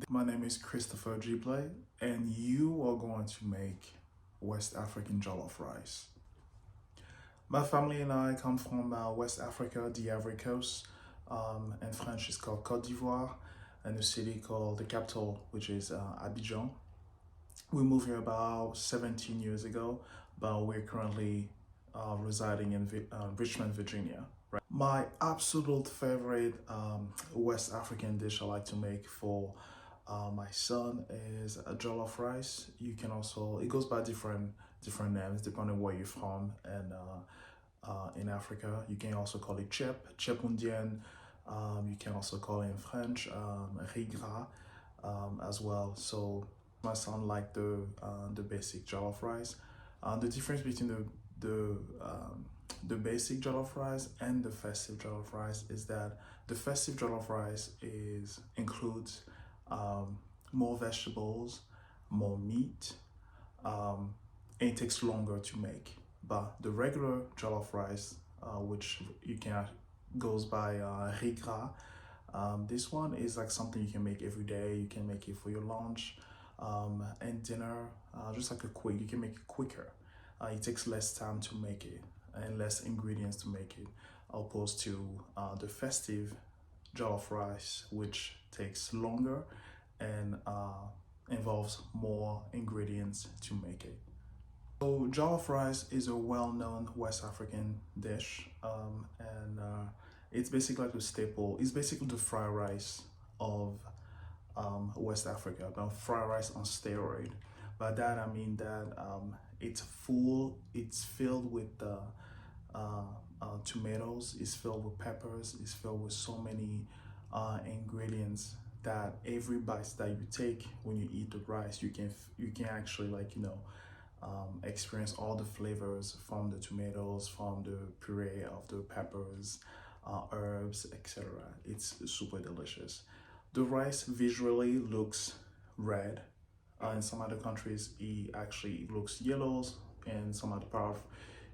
My name is Christopher Gible, and you are going to make West African jollof rice. My family and I come from West Africa, the Ivory Coast. In French, it's called Côte d'Ivoire, and the city called the capital, which is Abidjan. We moved here about 17 years ago, but we're currently residing in Richmond, Virginia. My absolute favorite West African dish I like to make for my son is a jollof rice. You can also, it goes by different names depending where you're from. And in Africa, you can also call it chep indienne. You can also call it in French riz gras as well. So my son liked the basic jollof rice. The difference between the basic jollof rice and the festive jollof rice is that the festive jollof rice includes more vegetables, more meat, and it takes longer to make. But the regular jollof rice, which you can goes by riz gras, this one is like something you can make every day. You can make it for your lunch and dinner, just like you can make it quicker. It takes less time to make it and less ingredients to make it, opposed to the festive jollof rice, which takes longer and involves more ingredients to make it. So jollof rice is a well-known West African dish, and it's basically like a staple. It's basically the fried rice of West Africa, but fried rice on steroid. By that I mean that it's filled with tomatoes, it's filled with peppers, it's filled with so many ingredients that every bite that you take when you eat the rice, you can actually experience all the flavors from the tomatoes, from the puree of the peppers, herbs, etc. It's super delicious. The rice visually looks red. In some other countries, it actually looks yellows. In some other part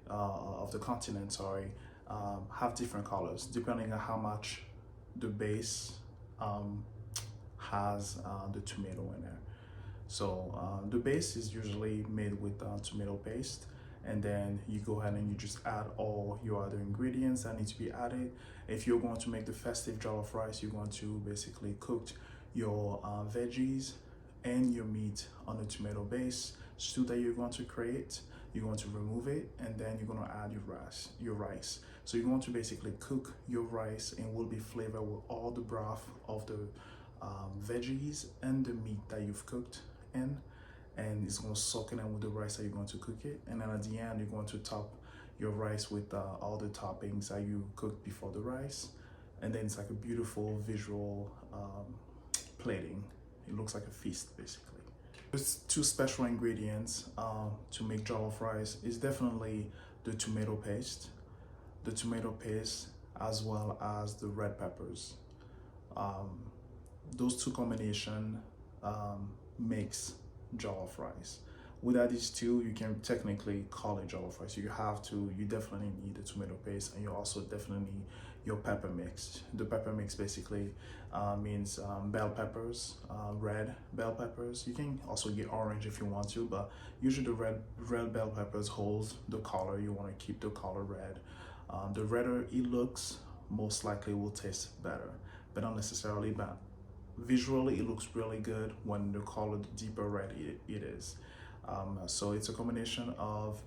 of the continent, sorry, have different colors depending on how much the base has the tomato in there. So the base is usually made with tomato paste, and then you go ahead and you just add all your other ingredients that need to be added. If you're going to make the festive jollof rice, you're going to basically cook your veggies and your meat on the tomato base stew that you're going to create. You're going to remove it, and then you're going to add your rice. So you're going to basically cook your rice, and will be flavored with all the broth of the veggies and the meat that you've cooked in, and it's going to soak in with the rice that you're going to cook it. And then at the end, you're going to top your rice with all the toppings that you cooked before the rice, and then it's like a beautiful visual plating. It looks like a feast basically. There's two special ingredients to make jollof rice. Is definitely the tomato paste, as well as the red peppers. Those two combination makes jollof rice. Without these two, you can technically call it jollof rice. You definitely need the tomato paste, and you also definitely need your pepper mix. The pepper mix basically means bell peppers, red bell peppers. You can also get orange if you want to, but usually the red bell peppers holds the color. You want to keep the color red. The redder it looks, most likely will taste better, but not necessarily. But visually, it looks really good when the color deeper red it is. So it's a combination of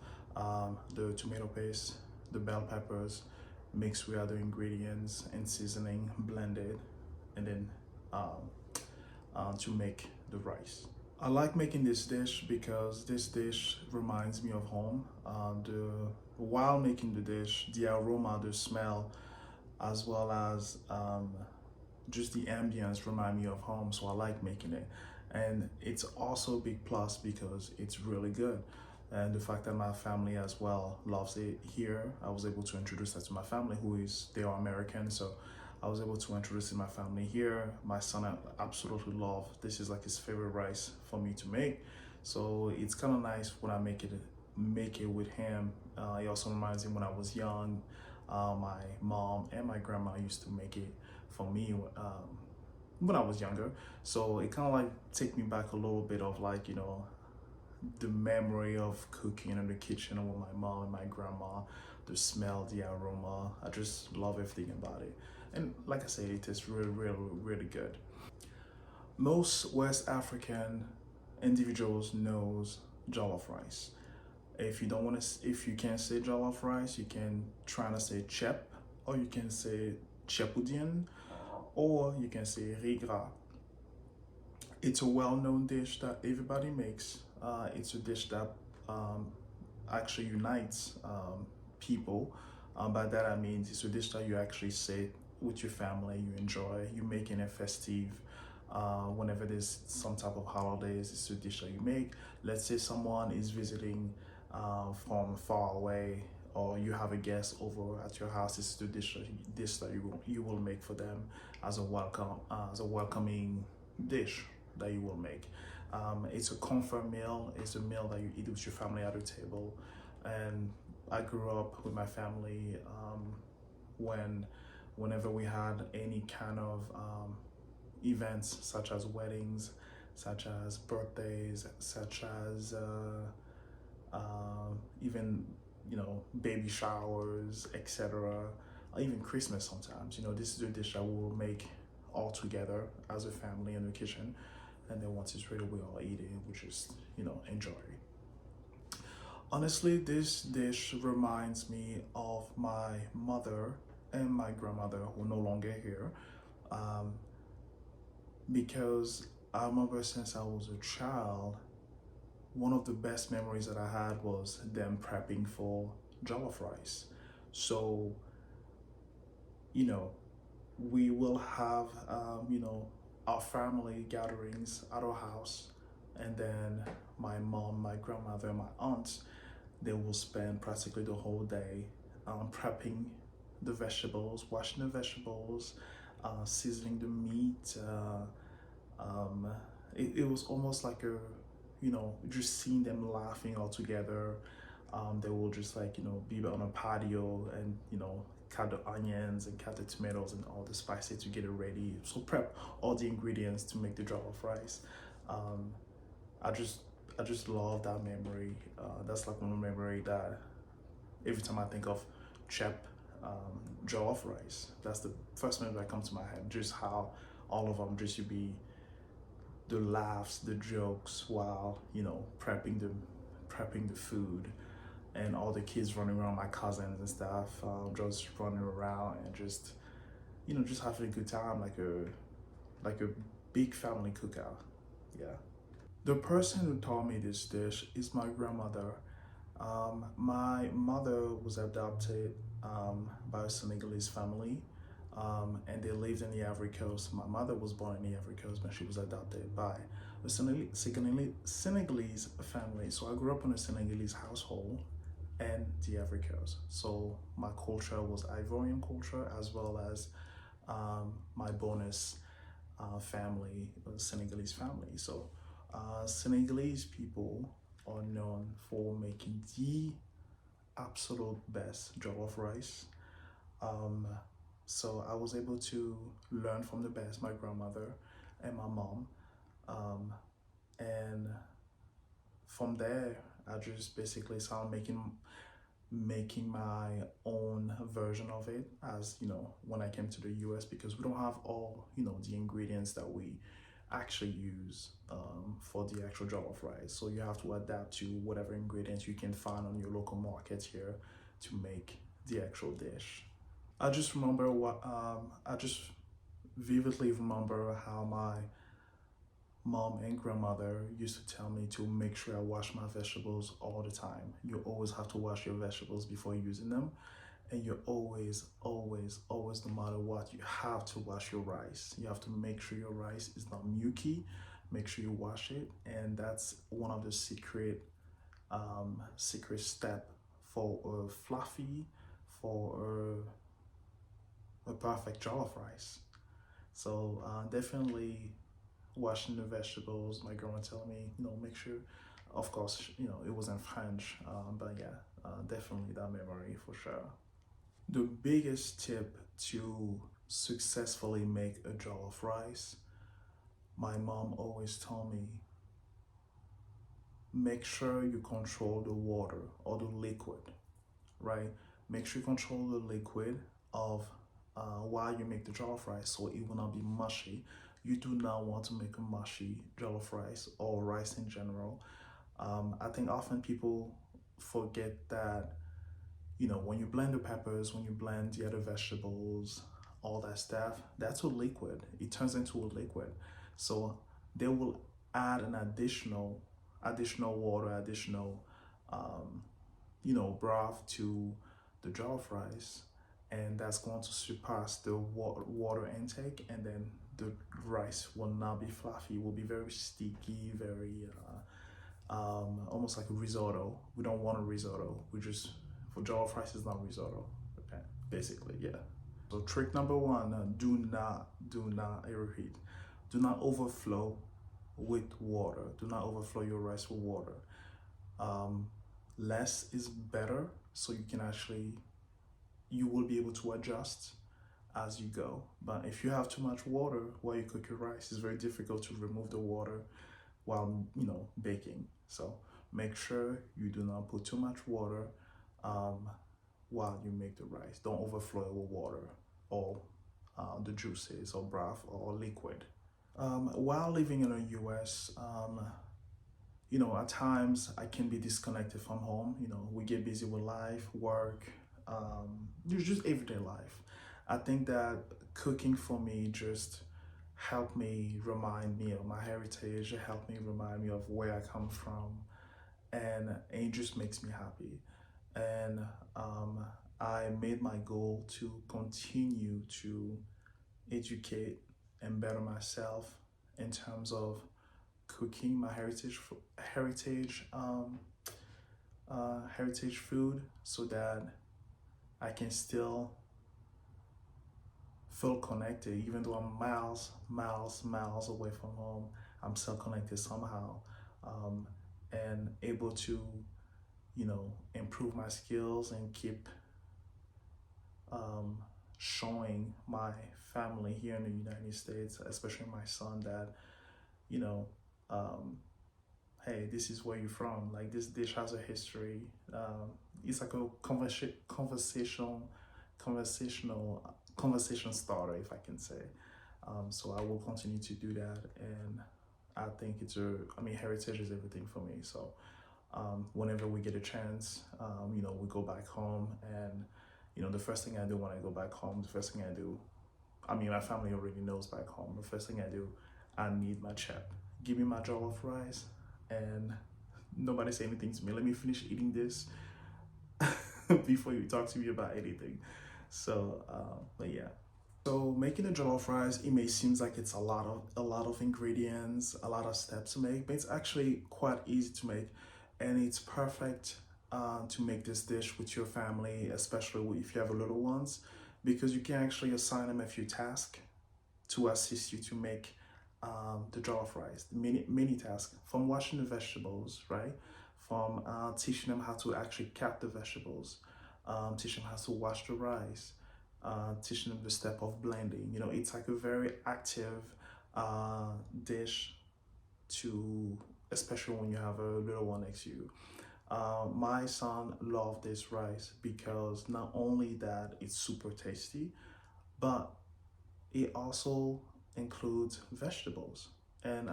the tomato paste, the bell peppers, mixed with other ingredients and seasoning, blended, and then to make the rice. I like making this dish because this dish reminds me of home. While making the dish, the aroma, the smell, as well as just the ambience remind me of home, so I like making it. And it's also a big plus because it's really good, and the fact that my family as well loves it here, I was able to introduce that to my family, they are American, so I was able to introduce it to my family here. My son absolutely love this. Is like his favorite rice for me to make, so it's kind of nice when I make it with him. It also reminds him when I was young. My mom and my grandma used to make it for me when I was younger. So it kind of like take me back a little bit of like, the memory of cooking in the kitchen with my mom and my grandma, the smell, the aroma. I just love everything about it. And like I said, it is really, really, really good. Most West African individuals knows jollof rice. If you don't want to, if you can't say jollof rice, you can try to say chep, or you can say chepudian, or you can say rigra. It's a well-known dish that everybody makes. It's a dish that um, actually unites people. By that I mean it's a dish that you actually sit with your family, you enjoy, you making it festive. Whenever there's some type of holidays, it's a dish that you make. Let's say someone is visiting from far away, or you have a guest over at your house. It's the dish that you will make for them as a welcoming dish that you will make. It's a comfort meal. It's a meal that you eat with your family at a table. And I grew up with my family when, whenever we had any kind of events, such as weddings, such as birthdays, such as even baby showers, etc. Even Christmas sometimes. This is a dish that we will make all together as a family in the kitchen, and then once it's ready, we all eat it. We just enjoy it. Honestly, this dish reminds me of my mother and my grandmother, who are no longer here, um, because I remember since I was a child, one of the best memories that I had was them prepping for jollof rice. So, you know, we will have, our family gatherings at our house, and then my mom, my grandmother, and my aunts, they will spend practically the whole day prepping the vegetables, washing the vegetables, seasoning the meat. Um, it was almost like just seeing them laughing all together. They will just like, be on a patio and, cut the onions and cut the tomatoes and all the spices to get it ready. So prep all the ingredients to make the jollof rice. Um, I just I just love that memory. That's like one memory that every time I think of Chep Jollof Rice, that's the first memory that comes to my head. Just how all of them just to be the laughs, the jokes while prepping the food, and all the kids running around, my cousins and stuff, just running around and just just having a good time, like a big family cookout. Yeah. The person who taught me this dish is my grandmother. My mother was adopted by a Senegalese family, and they lived in the Ivory Coast. My mother was born in the Ivory Coast, but she was adopted by a Senegalese family. So I grew up in a Senegalese household and the Ivory Coast. So my culture was Ivorian culture, as well as my bonus family, Senegalese family. So Senegalese people are known for making the absolute best jollof rice. Um, so I was able to learn from the best, my grandmother and my mom. Um, and from there, I just basically started making my own version of it, as when I came to the US, because we don't have all the ingredients that we actually use for the actual jollof rice. So you have to adapt to whatever ingredients you can find on your local market here to make the actual dish. I just vividly remember how my mom and grandmother used to tell me to make sure I wash my vegetables all the time. You always have to wash your vegetables before using them. And you always, always, always, no matter what, you have to wash your rice. You have to make sure your rice is not mucky. Make sure you wash it. And that's one of the secret step for a fluffy, for a perfect jollof rice. So definitely washing the vegetables. My grandma told me, make sure. Of course, it was in French, but yeah, definitely that memory for sure. The biggest tip to successfully make a jollof rice my mom always told me, make sure you control the water or the liquid, right? Make sure you control the liquid of while you make the jollof rice so it will not be mushy. You do not want to make a mushy jollof rice or rice in general. I think often people forget that, when you blend the peppers, when you blend the other vegetables, all that stuff, that's a liquid. It turns into a liquid. So they will add an additional water, additional, um, broth to the jollof rice, and that's going to surpass the water intake, and then the rice will not be fluffy. It will be very sticky, very almost like a risotto. We don't want a risotto. We just for jollof rice is not risotto. Okay, basically, yeah. So trick number one: do not I repeat, do not overflow with water. Do not overflow your rice with water. Um, Less is better, so you will be able to adjust as you go. But if you have too much water while you cook your rice, it's very difficult to remove the water while baking. So make sure you do not put too much water um, while you make the rice. Don't overflow it with water or the juices or broth or liquid. While living in the US, at times I can be disconnected from home. We get busy with life, work, just everyday life. I think that cooking for me just helped me remind me of my heritage. It helped me remind me of where I come from, and it just makes me happy. And I made my goal to continue to educate and better myself in terms of cooking my heritage food, so that I can still feel connected, even though I'm miles away from home. I'm still connected somehow, and able to, improve my skills and keep um, showing my family here in the United States, especially my son, that you know, um, hey, this is where you're from. Like, this dish has a history. It's like a conversational conversation starter, if I can say. So I will continue to do that, and I think heritage is everything for me. So whenever we get a chance, we go back home, and the first thing I do when I go back home, the first thing I do, my family already knows back home. The first thing I do, I need my chip. Give me my jollof rice, and nobody say anything to me. Let me finish eating this before you talk to me about anything. So, but yeah. So making a jollof rice, it may seem like it's a lot of ingredients, a lot of steps to make, but it's actually quite easy to make, and it's perfect to make this dish with your family, especially if you have little ones, because you can actually assign them a few tasks to assist you to make the jollof rice. The mini task, from washing the vegetables, right? From teaching them how to actually cut the vegetables, teaching them how to wash the rice, teaching them the step of blending. It's like a very active dish to, especially when you have a little one next to you. My son loved this rice because not only that it's super tasty, but it also includes vegetables. And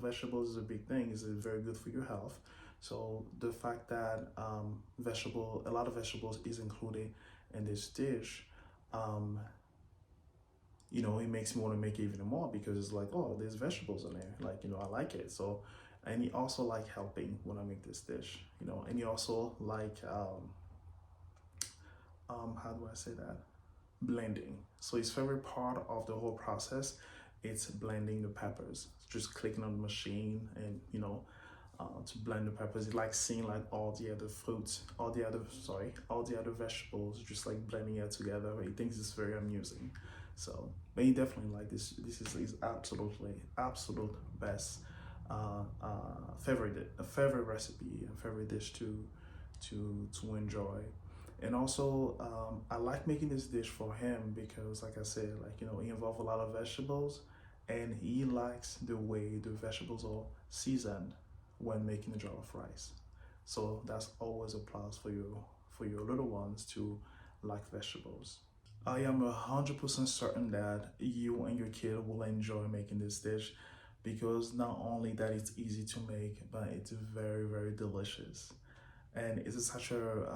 vegetables is a big thing. It's very good for your health. So the fact that a lot of vegetables is included in this dish, it makes me want to make it even more, because it's like, oh, there's vegetables in there. Like, I like it. So, and he also like helping when I make this dish, and he also like, how do I say that? Blending. So his favorite part of the whole process, it's blending the peppers. Just clicking on the machine and to blend the peppers. He likes seeing like all the other fruits, all the other vegetables, just like blending it together. He thinks it's very amusing. So, but he definitely like this. This is his absolute best favorite recipe and favorite dish to enjoy. And also, I like making this dish for him because, like I said, like, he involves a lot of vegetables, and he likes the way the vegetables are seasoned when making the jollof rice. So that's always a plus for your little ones to like vegetables. I am 100% certain that you and your kid will enjoy making this dish because not only that it's easy to make, but it's very, very delicious. And it's such a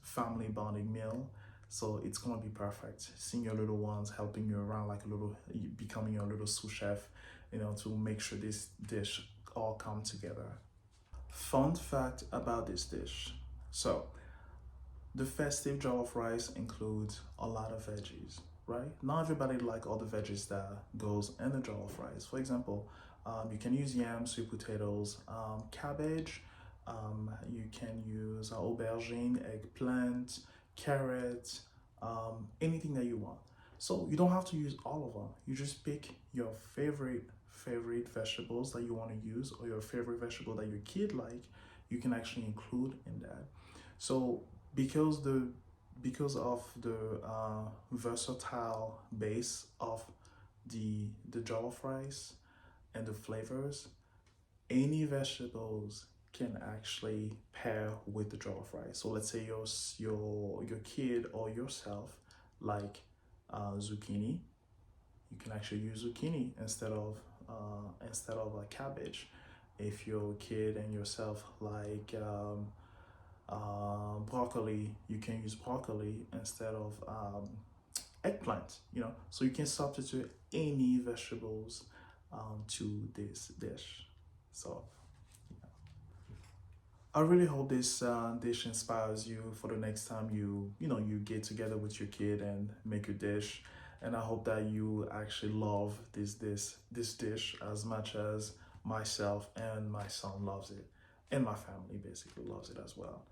family bonding meal. So it's gonna be perfect. Seeing your little ones helping you around like a little, becoming your little sous chef, to make sure this dish all come together. Fun fact about this dish. So the festive jollof rice includes a lot of veggies, right? Not everybody like all the veggies that goes in the jollof rice. For example, you can use yams, sweet potatoes, cabbage. You can use aubergine, eggplant, carrot, anything that you want. So you don't have to use all of them. You just pick your favorite vegetables that you want to use or your favorite vegetable that your kid like. You can actually include in that. So because of the versatile base of the jollof rice and the flavors, any vegetables can actually pair with the jollof rice. So let's say your kid or yourself like zucchini, you can actually use zucchini instead of a cabbage. If your kid and yourself like broccoli, you can use broccoli instead of eggplant. So you can substitute any vegetables to this dish. So I really hope this dish inspires you for the next time you get together with your kid and make a dish. And I hope that you actually love this dish as much as myself and my son loves it, and my family basically loves it as well.